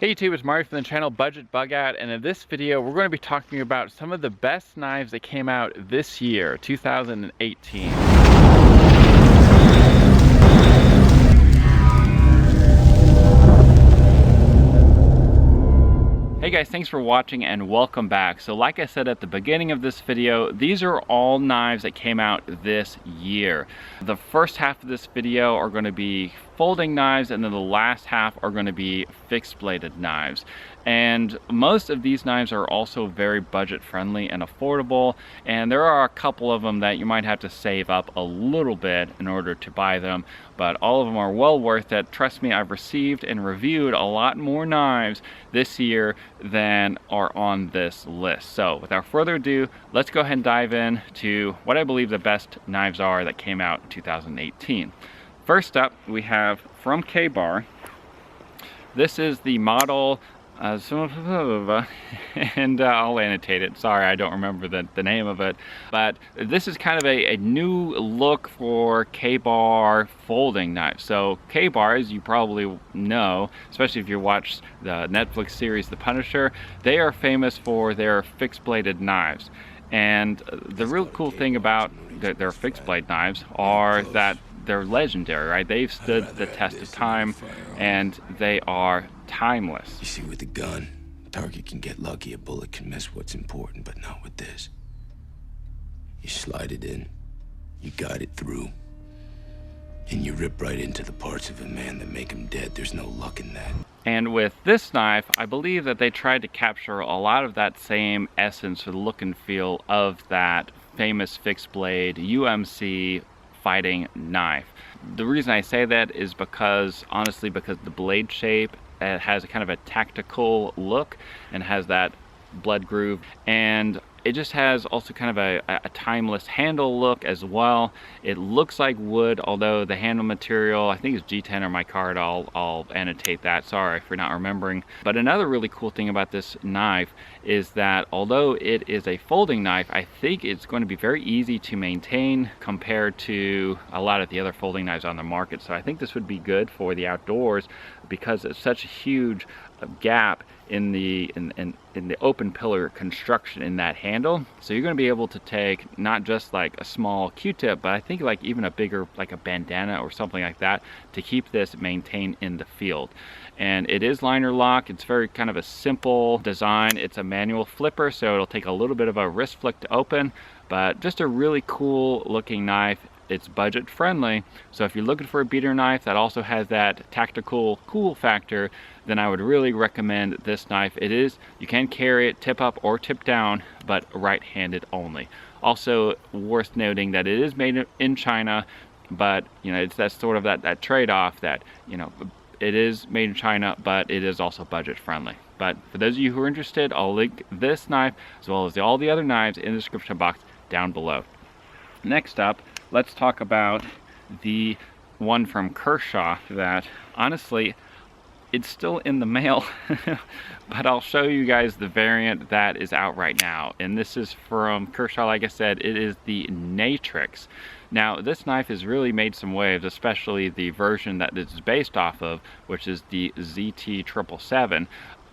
Hey YouTube, it's Mario from the channel Budget Bugout, and in this video we're going to be talking about some of the best knives that came out this year, 2018. Hey guys, thanks for watching and welcome back. So like I said at the beginning of this video, these are all knives that came out this year. The first half of this video are going to be folding knives, and then the last half are going to be fixed bladed knives. And most of these knives are also very budget friendly and affordable, and there are a couple of them that you might have to save up a little bit in order to buy them, but all of them are well worth it. Trust me, I've received and reviewed a lot more knives this year than are on this list. So without further ado, let's go ahead and dive in to what I believe the best knives are that came out in 2018. First up, we have from KBAR. This is the model and I'll annotate it. Sorry, I don't remember the name of it. But this is kind of a new look for KBAR folding knives. So KBAR, as you probably know, especially if you watch the Netflix series The Punisher, they are famous for their fixed bladed knives. And the real cool thing about their fixed blade knives are that they're legendary, right? They've stood the test of time and they are timeless. You see, with the gun, target can get lucky, a bullet can miss what's important, but not with this. You slide it in, you guide it through, and you rip right into the parts of a man that make him dead. There's no luck in that. And with this knife, I believe that they tried to capture a lot of that same essence or the look and feel of that famous fixed blade UMC fighting knife. The reason I say that is because, honestly, because the blade shape, it has a kind of a tactical look and has that blood groove, and it just has also kind of a timeless handle look as well. It looks like wood, although the handle material, I think it's G10 on my card. I'll annotate that. Sorry for not remembering. But another really cool thing about this knife is that although it is a folding knife, I think it's going to be very easy to maintain compared to a lot of the other folding knives on the market. So I think this would be good for the outdoors because it's such a huge gap in the open pillar construction in that handle. So you're going to be able to take not just like a small Q-tip, but I think like even a bigger, like a bandana or something like that, to keep this maintained in the field. And it is liner lock. It's very kind of a simple design. It's a manual flipper, so it'll take a little bit of a wrist flick to open, but just a really cool looking knife. It's budget friendly, so if you're looking for a beater knife that also has that tactical cool factor, then I would really recommend this knife. It is, you can carry it tip up or tip down, but right-handed only. Also worth noting that it is made in China, but you know, it's that sort of that trade-off that, you know, it is made in China, but it is also budget friendly. But for those of you who are interested, I'll link this knife as well as all the other knives in the description box down below. Next up, let's talk about the one from Kershaw that, honestly, it's still in the mail, but I'll show you guys the variant that is out right now. And this is from Kershaw. Like I said, it is the Matrix. Now, this knife has really made some waves, especially the version that it's based off of, which is the ZT777.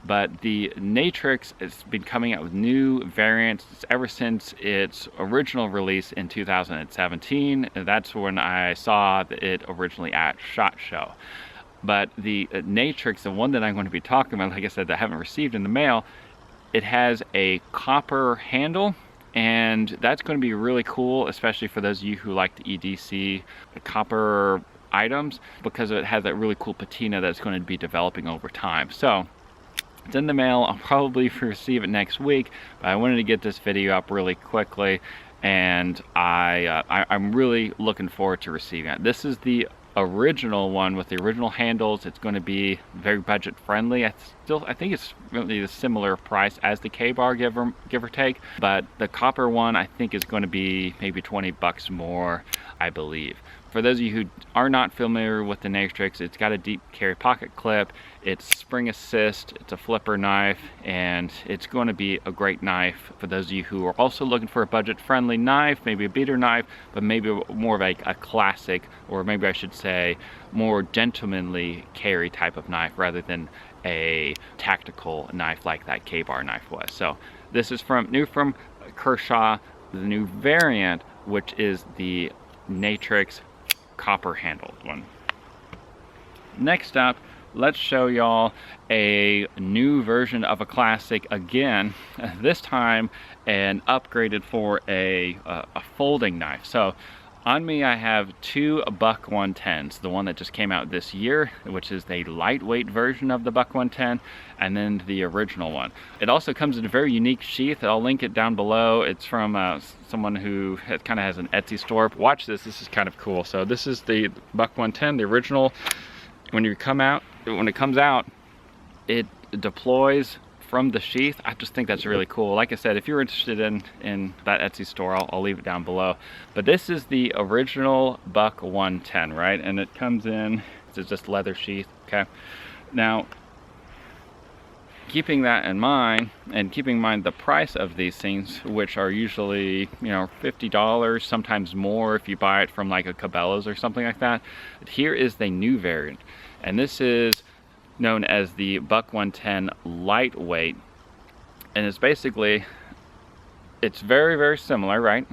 But the Matrix has been coming out with new variants ever since its original release in 2017. That's when I saw it originally at SHOT Show. But the Matrix, the one that I'm going to be talking about, like I said, that I haven't received in the mail, it has a copper handle, and that's going to be really cool, especially for those of you who like the EDC, the copper items, because it has that really cool patina that's going to be developing over time. So it's in the mail. I'll probably receive it next week, but I wanted to get this video up really quickly, and I'm really looking forward to receiving it. This is the original one with the original handles. It's going to be very budget friendly. I think it's really a similar price as the KBAR, give or take, but the copper one I think is going to be maybe 20 bucks more, I believe. For those of you who are not familiar with the Matrix, it's got a deep carry pocket clip, it's spring assist, it's a flipper knife, and it's going to be a great knife for those of you who are also looking for a budget-friendly knife, maybe a beater knife, but maybe more of a classic, or maybe I should say more gentlemanly carry type of knife rather than a tactical knife like that KBAR knife was. So this is new from Kershaw, the new variant, which is the Matrix copper handled one. Next up, let's show y'all a new version of a classic again, this time an upgraded for a folding knife. So on me I have two Buck 110s, the one that just came out this year, which is the lightweight version of the Buck 110, and then the original one. It also comes in a very unique sheath. I'll link it down below. It's from someone who kind of has an Etsy store. Watch this, this is kind of cool. So this is the Buck 110, the original. When it comes out, it deploys from the sheath. I just think that's really cool. Like I said, if you're interested in that Etsy store, I'll leave it down below. But this is the original Buck 110, right? And it comes in, it's just leather sheath, okay? Now, keeping that in mind, and keeping in mind the price of these things, which are usually, you know, $50, sometimes more if you buy it from like a Cabela's or something like that. Here is the new variant, and this is known as the Buck 110 lightweight, and it's basically, it's very, very similar, right?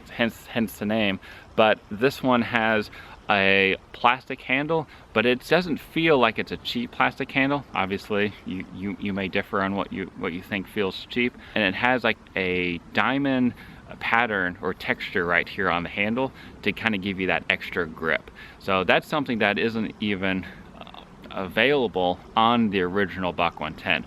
Hence the name, but this one has a plastic handle, but it doesn't feel like it's a cheap plastic handle. Obviously, you may differ on what you think feels cheap, and it has like a diamond pattern or texture right here on the handle to kind of give you that extra grip. So that's something that isn't even available on the original Buck 110.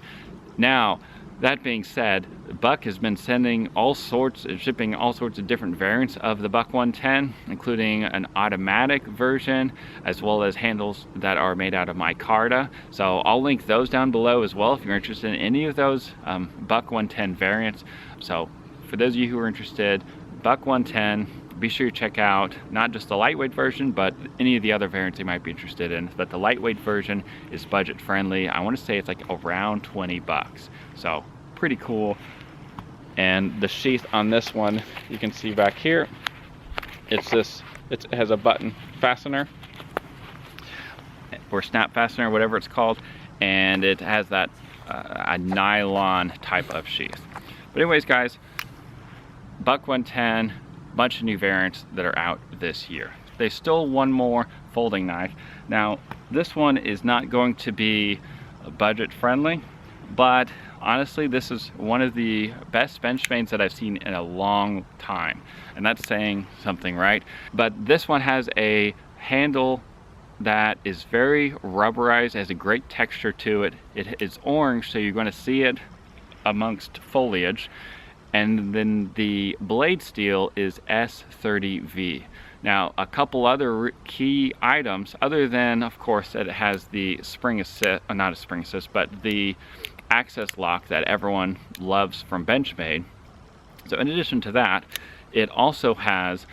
Now, that being said, Buck has been shipping all sorts of different variants of the Buck 110, including an automatic version, as well as handles that are made out of micarta. So I'll link those down below as well if you're interested in any of those Buck 110 variants. So for those of you who are interested, Buck 110, be sure to check out not just the lightweight version, but any of the other variants you might be interested in. But the lightweight version is budget friendly. I want to say it's like around 20 bucks. So pretty cool. And the sheath on this one, you can see back here, it has a button fastener or snap fastener, whatever it's called, and it has that a nylon type of sheath. But anyways, guys, Buck 110, bunch of new variants that are out this year. There's still one more folding knife. Now, this one is not going to be budget friendly, but honestly, this is one of the best benchmains that I've seen in a long time, and that's saying something, right? But this one has a handle that is very rubberized, has a great texture to it. It is orange, so you're going to see it amongst foliage. And then the blade steel is S30V. Now, a couple other key items, other than, of course, that it has the spring assist, not a spring assist, but the access lock that everyone loves from Benchmade. So in addition to that, it also has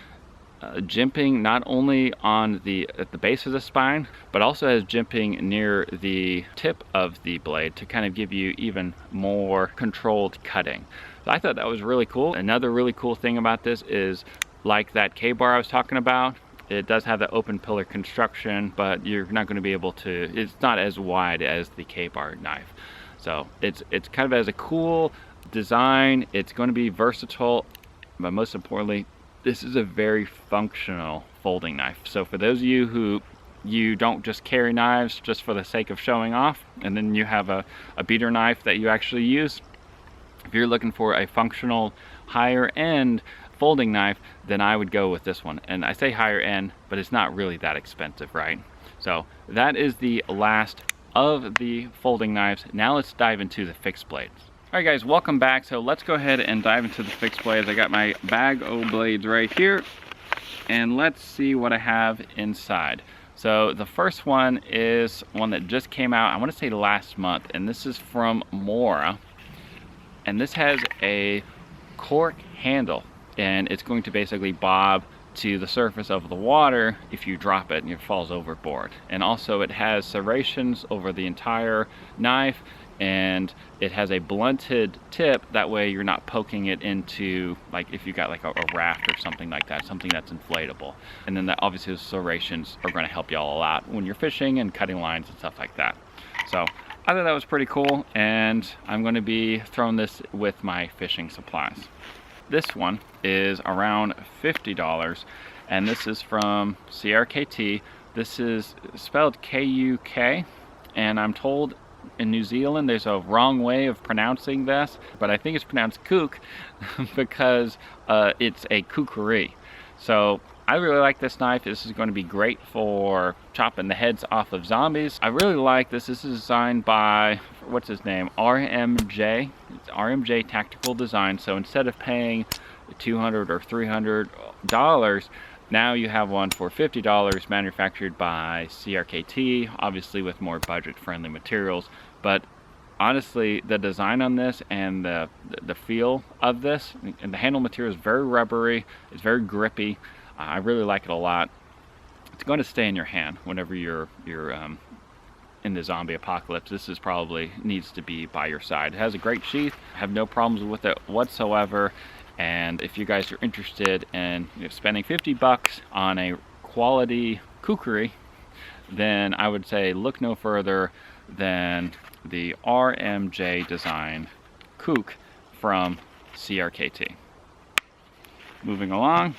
jimping not only on at the base of the spine, but also has jimping near the tip of the blade to kind of give you even more controlled cutting. So I thought that was really cool. Another really cool thing about this is, like that KBAR I was talking about, it does have the open pillar construction, but you're not going to be able to, it's not as wide as the KBAR knife. So it's kind of as a cool design. It's going to be versatile, but most importantly, this is a very functional folding knife. So for those of you who you don't just carry knives just for the sake of showing off, and then you have a beater knife that you actually use, if you're looking for a functional higher end folding knife, then I would go with this one. And I say higher end, but it's not really that expensive, right? So that is the last of the folding knives. Now let's dive into the fixed blades. Alright guys, welcome back. So let's go ahead and dive into the fixed blades. I got my bag of blades right here, and let's see what I have inside. So the first one is one that just came out, I want to say last month, and this is from Mora. And this has a cork handle, and it's going to basically bob to the surface of the water if you drop it and it falls overboard. And also it has serrations over the entire knife, and it has a blunted tip. That way you're not poking it into, like if you got like a raft or something like that, something that's inflatable. And then that obviously the serrations are going to help you all a lot when you're fishing and cutting lines and stuff like that. So I thought that was pretty cool, and I'm going to be throwing this with my fishing supplies. This one is around $50, and this is from CRKT. This is spelled K-U-K, and I'm told in New Zealand there's a wrong way of pronouncing this, but I think it's pronounced kook because it's a kukri. So I really like this knife. This is going to be great for chopping the heads off of zombies. I really like this. This is designed by, what's his name, RMJ. It's RMJ Tactical Design. So instead of paying $200 or $300, now you have one for $50, manufactured by CRKT, obviously with more budget-friendly materials. But honestly, the design on this and the feel of this, and the handle material is very rubbery, it's very grippy. I really like it a lot. It's going to stay in your hand whenever you're in the zombie apocalypse. This is probably needs to be by your side. It has a great sheath. I have no problems with it whatsoever. And if you guys are interested in spending 50 bucks on a quality kukri, then I would say look no further than the RMJ design kook from CRKT. Moving along,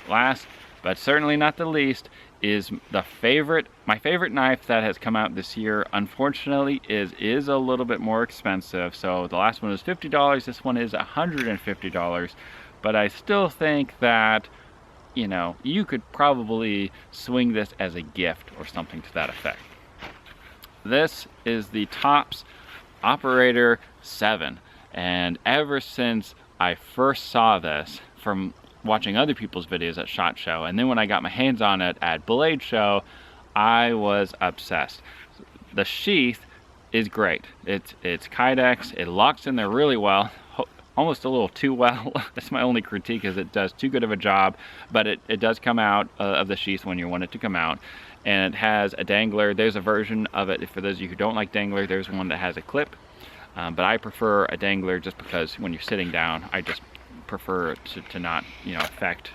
last but certainly not the least is my favorite knife that has come out this year. Unfortunately, is a little bit more expensive. So the last one was $50. This one is $150. But I still think that, you know, you could probably swing this as a gift or something to that effect. This is the Tops Operator 7, and ever since I first saw this from watching other people's videos at SHOT Show, and then when I got my hands on it at Blade Show, I was obsessed. The sheath is great. It's Kydex. It locks in there really well, almost a little too well. That's my only critique, is it does too good of a job, but it does come out of the sheath when you want it to come out. And it has a dangler. There's a version of it, for those of you who don't like dangler, there's one that has a clip, but I prefer a dangler just because when you're sitting down, I just prefer to not, you know, affect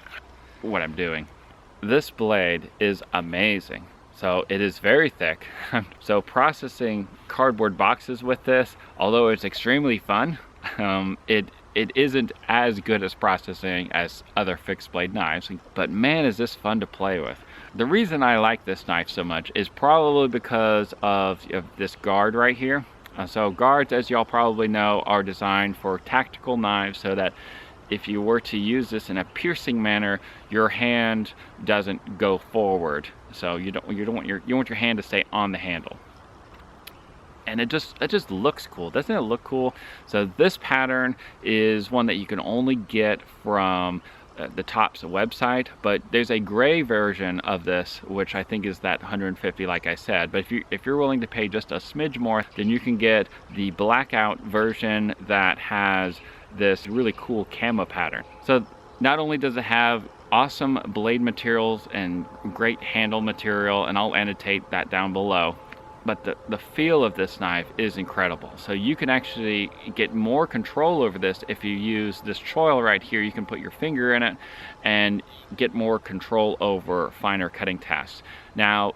what I'm doing. This blade is amazing. So it is very thick. So processing cardboard boxes with this, although it's extremely fun, it isn't as good as processing as other fixed blade knives, but man, is this fun to play with. The reason I like this knife so much is probably because of this guard right here. So guards, as y'all probably know, are designed for tactical knives so that if you were to use this in a piercing manner, your hand doesn't go forward. So you want your hand to stay on the handle. And it just looks cool. Doesn't it look cool? So this pattern is one that you can only get from the Tops website, but there's a gray version of this, which I think is that 150, like I said. But if you're willing to pay just a smidge more, then you can get the blackout version that has this really cool camo pattern. So not only does it have awesome blade materials and great handle material, and I'll annotate that down below, but the feel of this knife is incredible. So you can actually get more control over this if you use this choil right here. You can put your finger in it and get more control over finer cutting tasks. Now,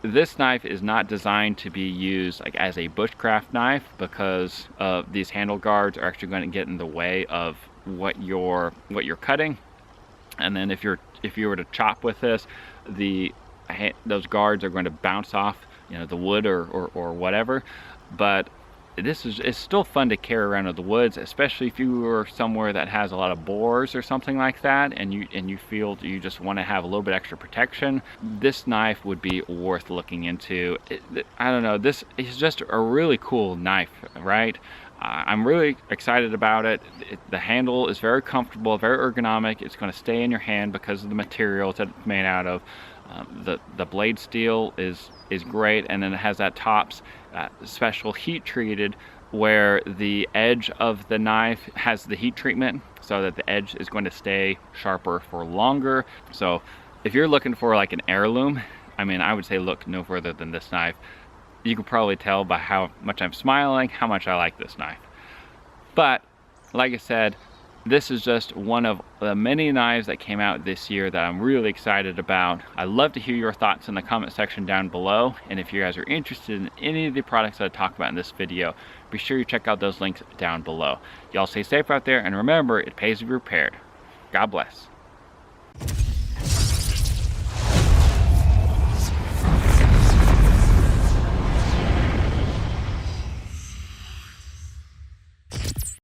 this knife is not designed to be used like as a bushcraft knife, because these handle guards are actually going to get in the way of what you're cutting. And then if you were to chop with this, those guards are going to bounce off, you know, the wood or whatever. But it's still fun to carry around in the woods, especially if you were somewhere that has a lot of boars or something like that, and you feel you just want to have a little bit extra protection. This knife would be worth looking into. I don't know, this is just a really cool knife, right? I'm really excited about it. The handle is very comfortable, very ergonomic. It's going to stay in your hand because of the materials that it's made out of. The blade steel is great, and then it has that Tops special heat treated, where the edge of the knife has the heat treatment so that the edge is going to stay sharper for longer. So if you're looking for like an heirloom, I mean, I would say look no further than this knife. You can probably tell by how much I'm smiling, how much I like this knife. But, like I said, this is just one of the many knives that came out this year that I'm really excited about. I'd love to hear your thoughts in the comment section down below. And if you guys are interested in any of the products that I talk about in this video, be sure you check out those links down below. Y'all stay safe out there, and remember, it pays to be prepared. God bless.